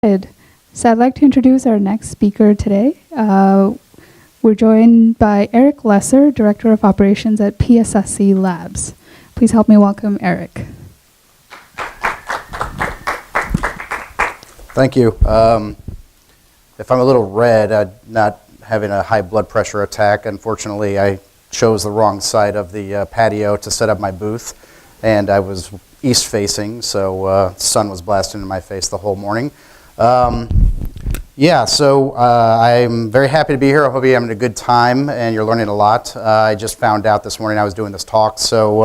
So I'd like to introduce our next speaker today. We're joined by Eric Lesser, Director of Operations at PSC Labs. Please help me welcome Eric. Thank you. If I'm a little red, I'm not having a high blood pressure attack. Unfortunately, I chose the wrong side of the patio to set up my booth, and I was east facing, so sun was blasting in my face the whole morning. I'm very happy to be here. I hope you're having a good time and you're learning a lot. I just found out this morning I was doing this talk, so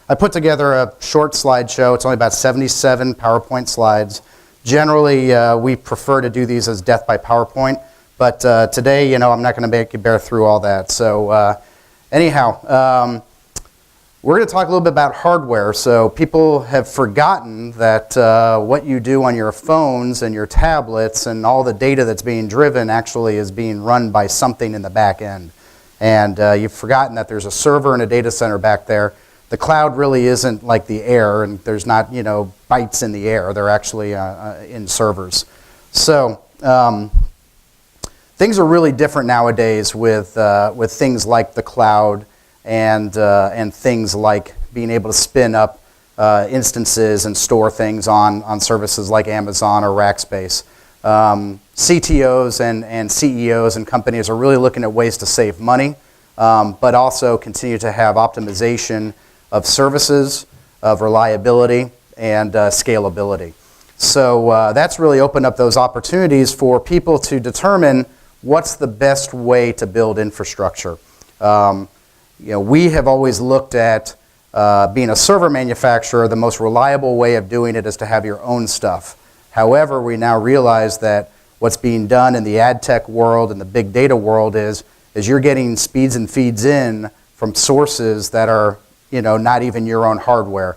I put together a short slideshow. It's only about 77 PowerPoint slides. Generally, we prefer to do these as death by PowerPoint, but today, I'm not going to make you bear through all that. So we're going to talk a little bit about hardware. So people have forgotten that what you do on your phones and your tablets and all the data that's being driven actually is being run by something in the back end. And you've forgotten that there's a server and a data center back there. The cloud really isn't like the air, and there's not, bytes in the air. They're actually in servers. So things are really different nowadays with things like the cloud and things like being able to spin up instances and store things on services like Amazon or Rackspace. CTOs and CEOs and companies are really looking at ways to save money, but also continue to have optimization of services, of reliability, and scalability. So that's really opened up those opportunities for people to determine what's the best way to build infrastructure. We have always looked at being a server manufacturer, the most reliable way of doing it is to have your own stuff. However, we now realize that what's being done in the ad tech world and the big data world is you're getting speeds and feeds in from sources that are not even your own hardware,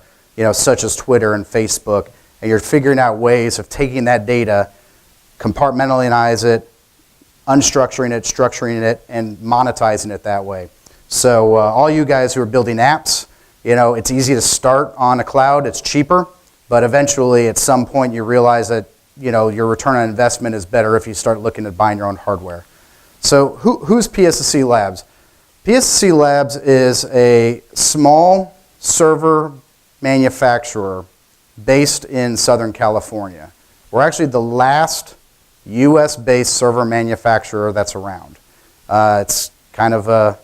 such as Twitter and Facebook, and you're figuring out ways of taking that data, compartmentalize it, unstructuring it, structuring it, and monetizing it that way. So all you guys who are building apps, it's easy to start on a cloud, it's cheaper, but eventually at some point you realize that your return on investment is better if you start looking at buying your own hardware. So who's PSC Labs? PSC Labs is a small server manufacturer based in Southern California. We're actually the last US-based server manufacturer that's around. It's kind of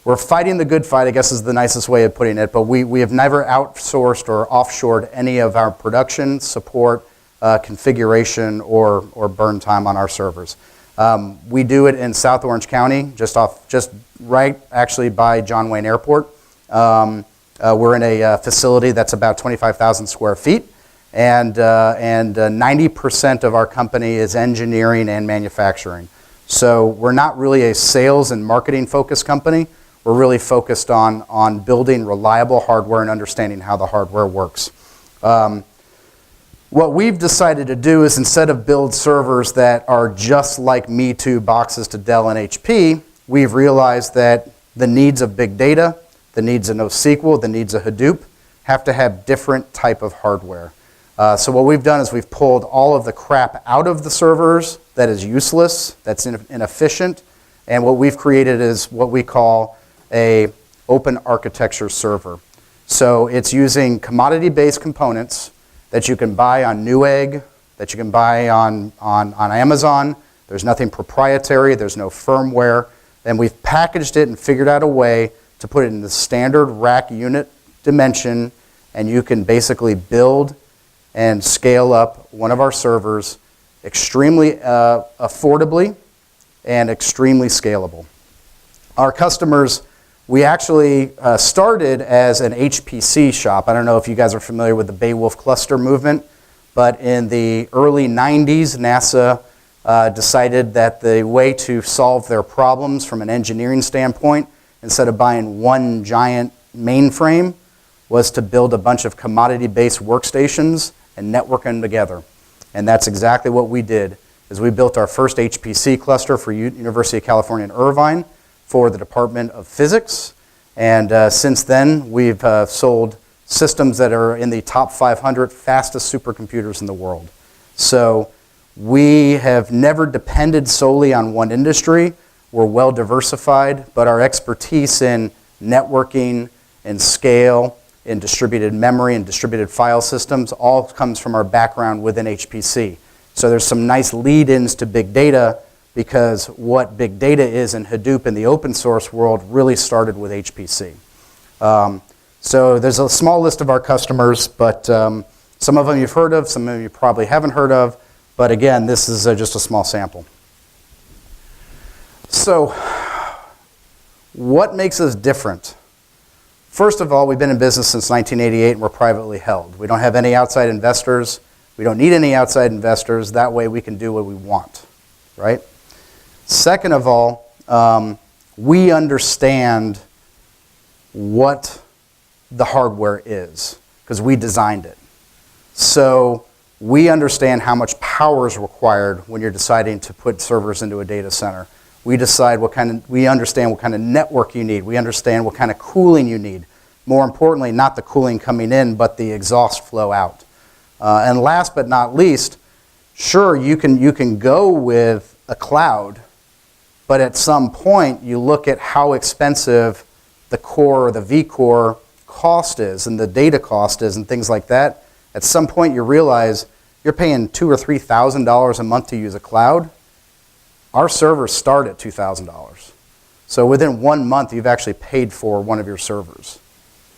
we're fighting the good fight, I guess is the nicest way of putting it, but we have never outsourced or offshored any of our production, support, configuration, or burn time on our servers. We do it in South Orange County, just right actually by John Wayne Airport. We're in a facility that's about 25,000 square feet, and 90% of our company is engineering and manufacturing. So we're not really a sales and marketing focused company. We're really focused on building reliable hardware and understanding how the hardware works. What we've decided to do is instead of build servers that are just like Me Too boxes to Dell and HP, we've realized that the needs of big data, the needs of NoSQL, the needs of Hadoop have to have different type of hardware. So what we've done is we've pulled all of the crap out of the servers that is useless, that's inefficient, and what we've created is what we call a open architecture server. So it's using commodity-based components that you can buy on Newegg, that you can buy on Amazon. There's nothing proprietary, there's no firmware, and we've packaged it and figured out a way to put it in the standard rack unit dimension, and you can basically build and scale up one of our servers extremely affordably and extremely scalable. Our customers, we actually started as an HPC shop. I don't know if you guys are familiar with the Beowulf cluster movement, but in the early 90s, NASA decided that the way to solve their problems from an engineering standpoint, instead of buying one giant mainframe, was to build a bunch of commodity-based workstations and network them together. And that's exactly what we did, is we built our first HPC cluster for University of California in Irvine for the Department of Physics. And since then, we've sold systems that are in the top 500 fastest supercomputers in the world. So we have never depended solely on one industry. We're well diversified, but our expertise in networking and scale, in distributed memory and distributed file systems all comes from our background within HPC. So there's some nice lead-ins to big data, because what big data is in Hadoop in the open source world really started with HPC. So there's a small list of our customers, but some of them you've heard of, some of them you probably haven't heard of, but again, this is just a small sample. So what makes us different? First of all, we've been in business since 1988 and we're privately held. We don't have any outside investors. We don't need any outside investors. That way we can do what we want, right? Second of all, we understand what the hardware is because we designed it. So we understand how much power is required when you're deciding to put servers into a data center. We understand what kind of network you need. We understand what kind of cooling you need. More importantly, not the cooling coming in, but the exhaust flow out. And last but not least, sure, you can go with a cloud, but at some point you look at how expensive the core or the vCore cost is and the data cost is and things like that. At some point you realize you're paying $2,000 or $3,000 a month to use a cloud. Our servers start at $2,000. So within 1 month you've actually paid for one of your servers.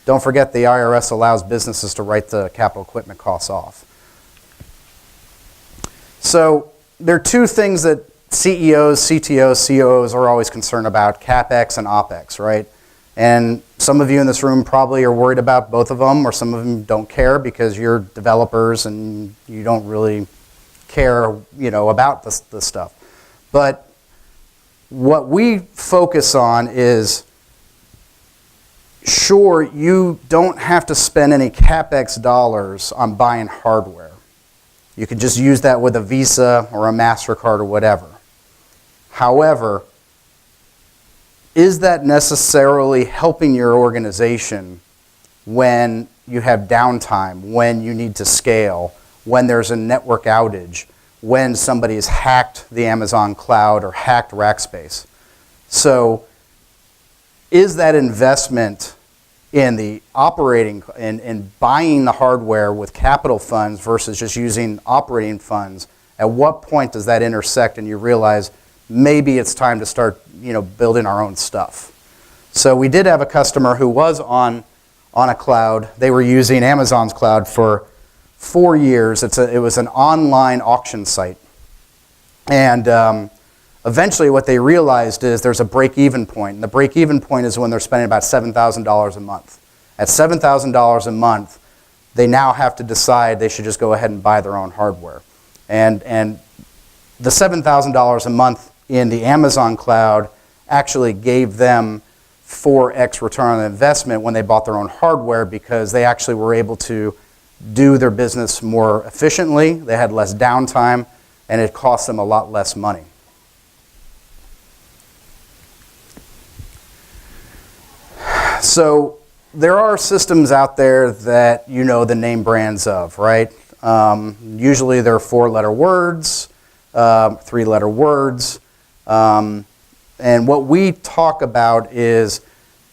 Don't forget the IRS allows businesses to write the capital equipment costs off. So there are two things that CEOs, CTOs, COOs are always concerned about, capex and opex, right? And some of you in this room probably are worried about both of them, or some of them don't care because you're developers and you don't really care, about this stuff. But what we focus on is, sure, you don't have to spend any capex dollars on buying hardware. You can just use that with a Visa or a MasterCard or whatever. However, is that necessarily helping your organization when you have downtime, when you need to scale, when there's a network outage, when somebody has hacked the Amazon cloud or hacked Rackspace? So is that investment in the operating and buying the hardware with capital funds versus just using operating funds, at what point does that intersect and you realize maybe it's time to start building our own stuff? So we did have a customer who was on a cloud. They were using Amazon's cloud for 4 years. It was an online auction site. And eventually what they realized is there's a break-even point. And the break-even point is when they're spending about $7,000 a month. At $7,000 a month, they now have to decide they should just go ahead and buy their own hardware. And the $7,000 a month in the Amazon cloud actually gave them 4x return on investment when they bought their own hardware, because they actually were able to do their business more efficiently. They had less downtime, and it cost them a lot less money. So there are systems out there that you know the name brands of, right? Usually they're 4-letter words, 3-letter words. And what we talk about is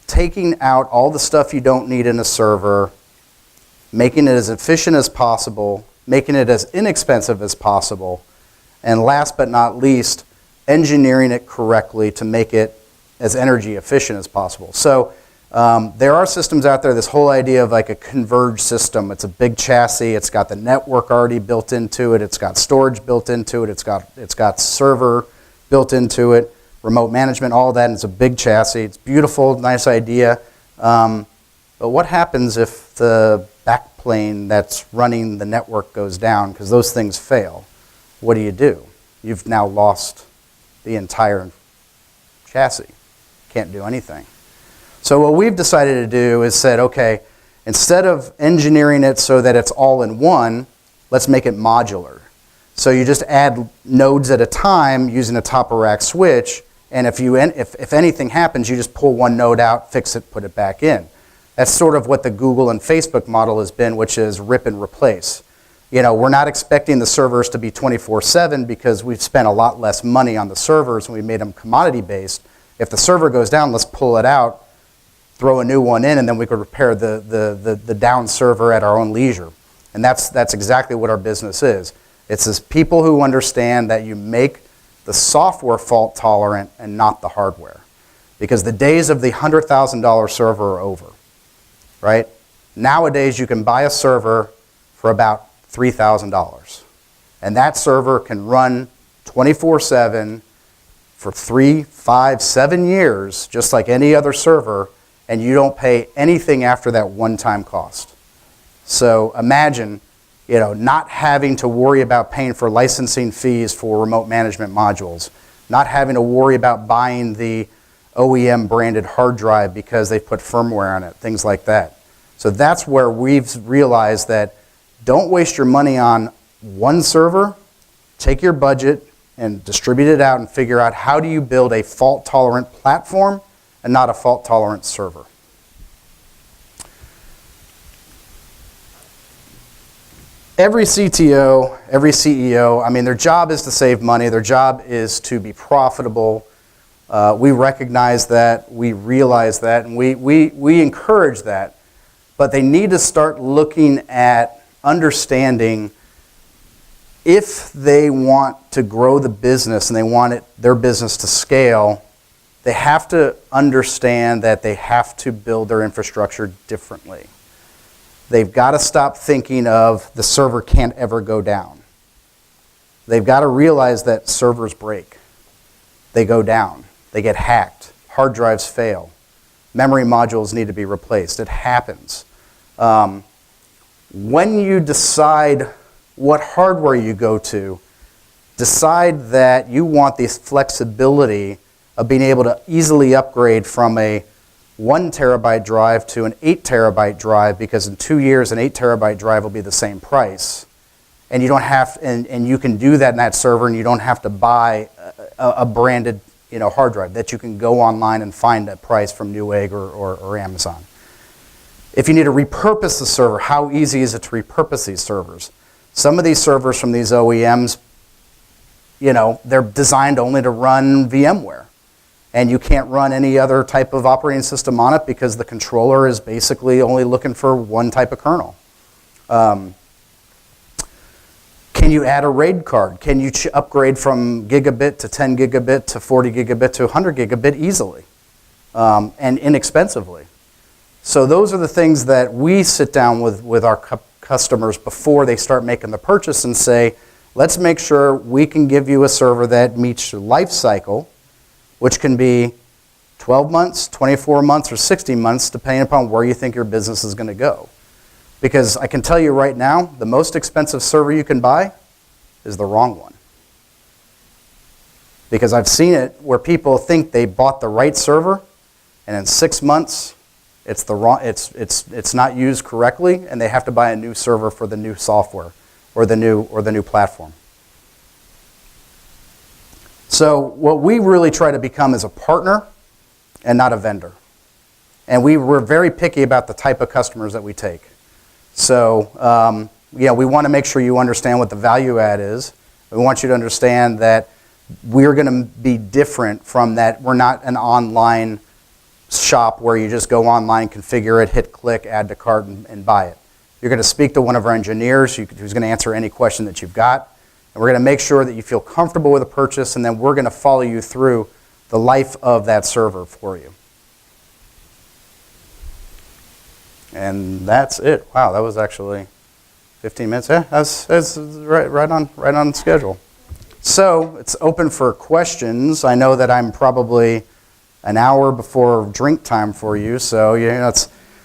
taking out all the stuff you don't need in a server, making it as efficient as possible, making it as inexpensive as possible, and last but not least, engineering it correctly to make it as energy efficient as possible. So there are systems out there, this whole idea of like a converged system. It's a big chassis, it's got the network already built into it, it's got storage built into it, it's got server built into it, remote management, all that, and it's a big chassis. It's beautiful, nice idea. But what happens if the backplane that's running the network goes down, because those things fail? What do? You've now lost the entire chassis. Can't do anything. So what we've decided to do is said, okay, instead of engineering it so that it's all in one, let's make it modular. So you just add nodes at a time using a top-of-rack switch, and if anything happens, you just pull one node out, fix it, put it back in. That's sort of what the Google and Facebook model has been, which is rip and replace. We're not expecting the servers to be 24/7 because we've spent a lot less money on the servers and we made them commodity-based. If the server goes down, let's pull it out, throw a new one in, and then we could repair the down server at our own leisure. And that's exactly what our business is. It's this people who understand that you make the software fault tolerant and not the hardware. Because the days of the $100,000 server are over, right? Nowadays, you can buy a server for about $3,000. And that server can run 24/7 for 3, 5, 7 years, just like any other server, and you don't pay anything after that one-time cost. So imagine, not having to worry about paying for licensing fees for remote management modules, not having to worry about buying the OEM branded hard drive because they put firmware on it, things like that. So that's where we've realized that don't waste your money on one server, take your budget and distribute it out and figure out how do you build a fault-tolerant platform and not a fault-tolerant server. Every CTO, every CEO, their job is to save money. Their job is to be profitable. We recognize that, we realize that, and we encourage that. But they need to start looking at understanding if they want to grow the business and they want their business to scale, they have to understand that they have to build their infrastructure differently. They've got to stop thinking of the server can't ever go down. They've got to realize that servers break. They go down. They get hacked. Hard drives fail. Memory modules need to be replaced. It happens. When you decide what hardware you go to, decide that you want this flexibility of being able to easily upgrade from a 1 terabyte drive to an 8 terabyte drive, because in 2 years an 8 terabyte drive will be the same price. And you don't have, and you can do that in that server, and you don't have to buy a branded hard drive that you can go online and find at price from Newegg or Amazon. If you need to repurpose the server, how easy is it to repurpose these servers? Some of these servers from these OEMs, they're designed only to run VMware. And you can't run any other type of operating system on it because the controller is basically only looking for one type of kernel. Can you add a RAID card? Can you upgrade from gigabit to 10 gigabit to 40 gigabit to 100 gigabit easily and inexpensively? So those are the things that we sit down with our customers before they start making the purchase and say, let's make sure we can give you a server that meets your life cycle, which can be 12 months, 24 months, or 60 months, depending upon where you think your business is going to go. Because I can tell you right now, the most expensive server you can buy is the wrong one. Because I've seen it where people think they bought the right server, and in 6 months, it's the wrong. It's not used correctly, and they have to buy a new server for the new software or the new platform. So what we really try to become is a partner and not a vendor. And we're very picky about the type of customers that we take. So we want to make sure you understand what the value add is. We want you to understand that we're going to be different from that. We're not an online shop where you just go online, configure it, hit click, add to cart, and buy it. You're going to speak to one of our engineers who's going to answer any question that you've got. And we're going to make sure that you feel comfortable with the purchase, and then we're going to follow you through the life of that server for you. And that's it. Wow, that was actually 15 minutes. Yeah, that's right on schedule. So it's open for questions. I know that I'm probably an hour before drink time for you, so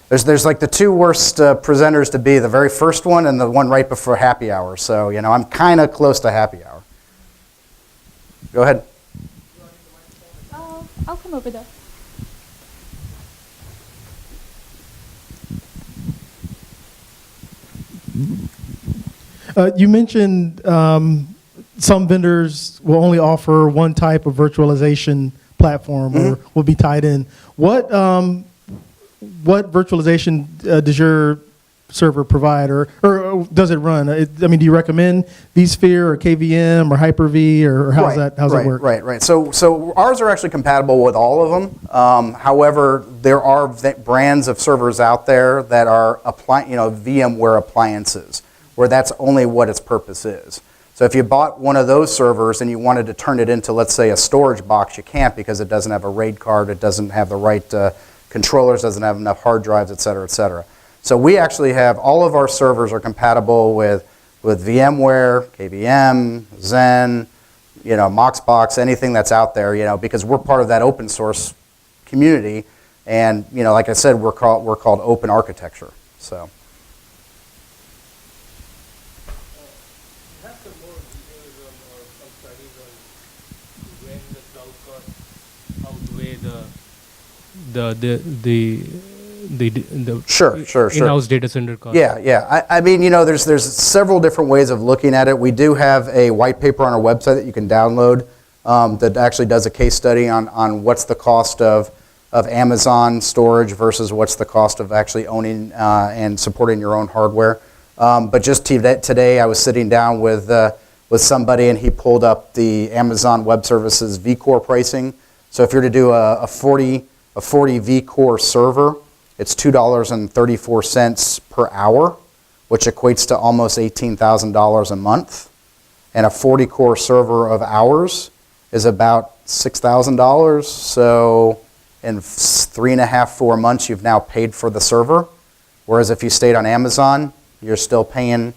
there's like the two worst presenters to be, the very first one and the one right before happy hour. So I'm kind of close to happy hour. Go ahead. I'll come over there. You mentioned some vendors will only offer one type of virtualization platform or will be tied in. What virtualization does your server provider, or does it run? I mean, do you recommend vSphere or KVM or Hyper-V, or how's it work? Right. So ours are actually compatible with all of them. However, there are brands of servers out there that are VMware appliances, where that's only what its purpose is. So if you bought one of those servers and you wanted to turn it into, let's say, a storage box, you can't, because it doesn't have a RAID card, it doesn't have the right controllers, doesn't have enough hard drives, et cetera, et cetera. So we actually have, all of our servers are compatible with VMware, KVM, Xen, Moxbox, anything that's out there, because we're part of that open source community, and like I said, we're called open architecture. So. The Sure. in-house data center cost. Yeah. I mean, there's several different ways of looking at it. We do have a white paper on our website that you can download that actually does a case study on what's the cost of Amazon storage versus what's the cost of actually owning and supporting your own hardware. But just today, I was sitting down with somebody, and he pulled up the Amazon Web Services vCore pricing. So if you're to do a 40 vCore server, it's $2.34 per hour, which equates to almost $18,000 a month. And a 40 core server of ours is about $6,000. So in 3.5, 4 months, you've now paid for the server. Whereas if you stayed on Amazon, you're still paying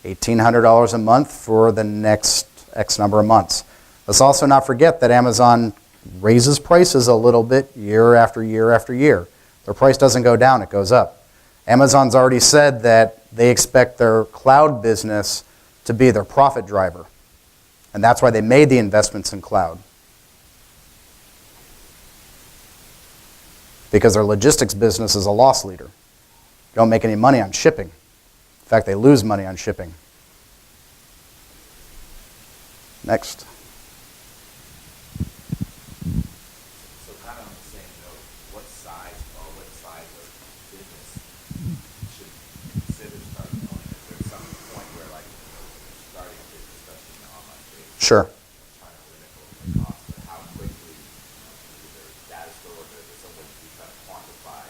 $1,800 a month for the next X number of months. Let's also not forget that Amazon raises prices a little bit year after year after year. Their price doesn't go down, it goes up. Amazon's already said that they expect their cloud business to be their profit driver. And that's why they made the investments in cloud. Because their logistics business is a loss leader. They don't make any money on shipping. In fact, they lose money on shipping. Next. So kind of on the same note, what size of business should consider starting owning? Is there some point where starting a business, especially in the online space, Sure. trying to limit the cost, but how quickly, is there data stores, or is there some way you try to quantify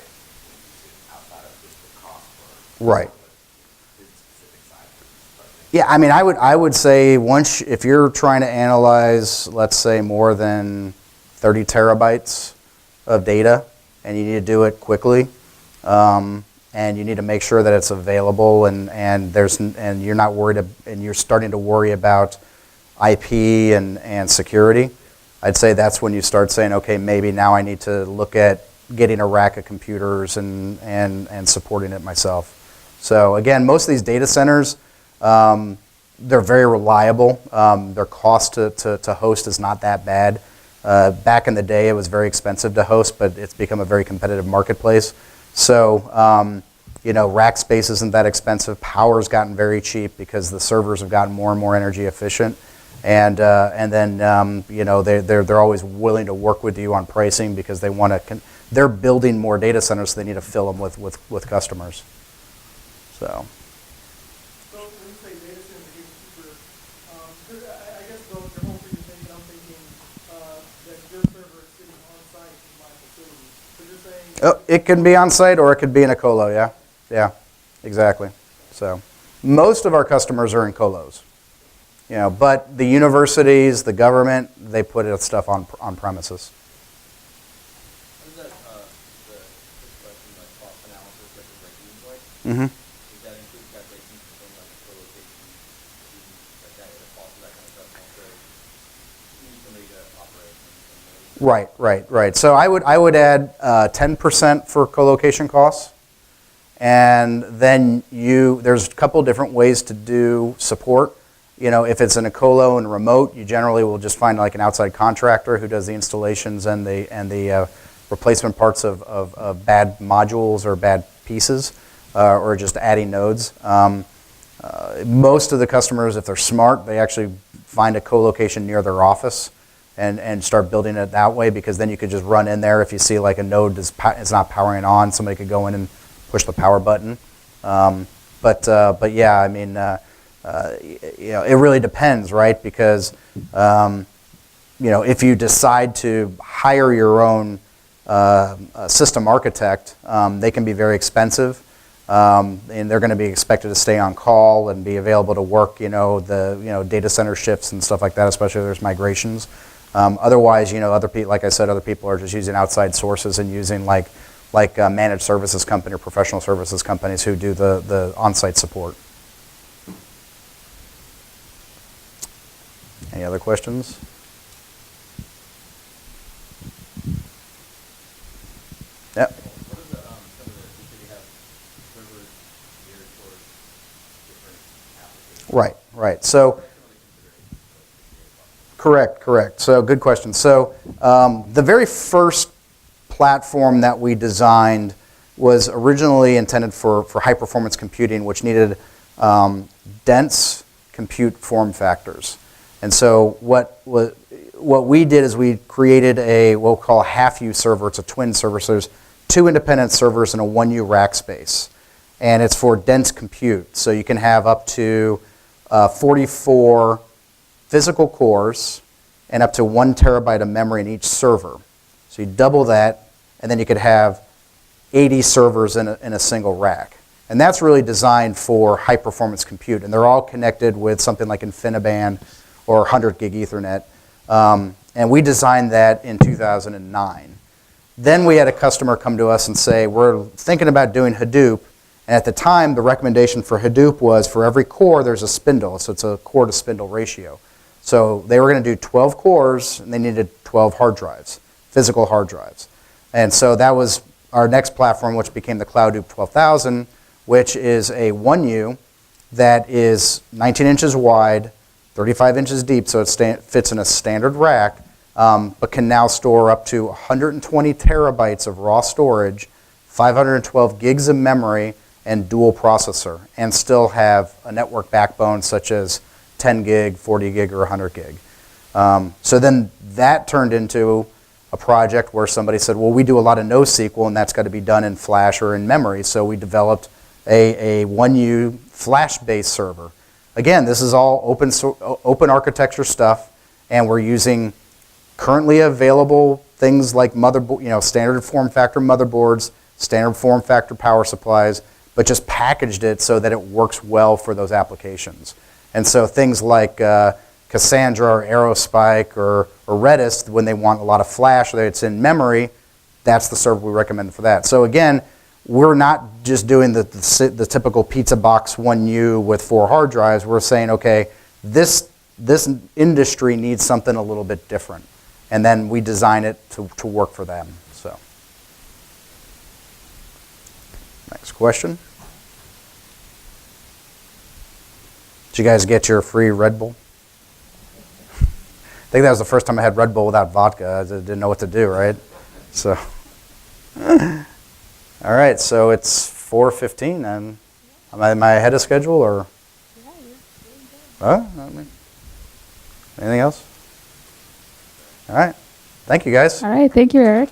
outside of just the cost for Right. business-specific size? Yeah, I mean, I would say if you're trying to analyze, let's say, more than 30 terabytes of data, and you need to do it quickly, and you need to make sure that it's available, and you're not worried, and you're starting to worry about IP and security, I'd say that's when you start saying, okay, maybe now I need to look at getting a rack of computers and supporting it myself. So again, most of these data centers, they're very reliable. Their cost to host is not that bad. Back in the day, it was very expensive to host, but it's become a very competitive marketplace. So, rack space isn't that expensive. Power's gotten very cheap because the servers have gotten more and more energy efficient. And then they're always willing to work with you on pricing because they want to. They're building more data centers, so they need to fill them with customers. So. So when you say data center getting cheaper, I guess the whole thing is thinking, I'm thinking that your server is sitting on site in my facility. So you're saying It can be on site or it could be in a colo, yeah, exactly. So most of our customers are in colos, but the universities, the government, they put stuff on premises. How does that, the question, cost analysis, like the breakeven point? Mm-hmm. Does that include calculations from co-location, like that, the cost of that kind of stuff, also you need somebody to operate? Right. So I would add 10% for co-location costs, and then there's a couple different ways to do support. If it's in a colo and remote, you generally will just find like an outside contractor who does the installations and the replacement parts of bad modules or bad pieces, or just adding nodes. Most of the customers, if they're smart, they actually find a co-location near their office and start building it that way, because then you could just run in there. If you see like a node is not powering on, somebody could go in and push the power button. But yeah, I mean, it really depends, right? Because if you decide to hire your own system architect, they can be very expensive, and they're going to be expected to stay on call and be available to work, the data center shifts and stuff like that, especially if there's migrations. Otherwise, other people, like I said, other people are just using outside sources and using like managed services company or professional services companies who do the on-site support. Any other questions? Yep. What are some of the, you said you have servers geared towards different applications? Right. So, correct. So, good question. So, the very first platform that we designed was originally intended for high-performance computing, which needed dense compute form factors. And so, what we did is we created what we'll call a half-U server. It's a twin server. So there's 2 independent servers in a 1U rack space. And it's for dense compute. So you can have up to 44 physical cores and up to 1 terabyte of memory in each server. So you double that, and then you could have 80 servers in a single rack. And that's really designed for high-performance compute. And they're all connected with something like InfiniBand or 100 gig Ethernet. And we designed that in 2009. Then we had a customer come to us and say, we're thinking about doing Hadoop. And at the time, the recommendation for Hadoop was for every core, there's a spindle. So it's a core to spindle ratio. So they were going to do 12 cores, and they needed 12 hard drives, physical hard drives. And so that was our next platform, which became the CloudHoop 12,000, which is a 1U that is 19 inches wide, 35 inches deep, so it fits in a standard rack, but can now store up to 120 terabytes of raw storage, 512 gigs of memory, and dual processor, and still have a network backbone such as 10 gig, 40 gig, or 100 gig. So then that turned into a project where somebody said, well, we do a lot of NoSQL, and that's got to be done in flash or in memory. So we developed a 1U flash-based server. Again, this is all open architecture stuff, and we're using currently available things like motherboard, standard form factor motherboards, standard form factor power supplies, but just packaged it so that it works well for those applications. And so things like Cassandra or Aerospike or Redis, when they want a lot of flash or it's in memory, that's the server we recommend for that. So again, we're not just doing the typical pizza box 1U with 4 hard drives. We're saying, okay, this industry needs something a little bit different. And then we design it to work for them. So, next question. Did you guys get your free Red Bull? I think that was the first time I had Red Bull without vodka. I didn't know what to do, right? So, all right, so it's 4:15, and am I ahead of schedule, or? Yeah, you're doing good. Anything else? All right. Thank you, guys. All right. Thank you, Eric.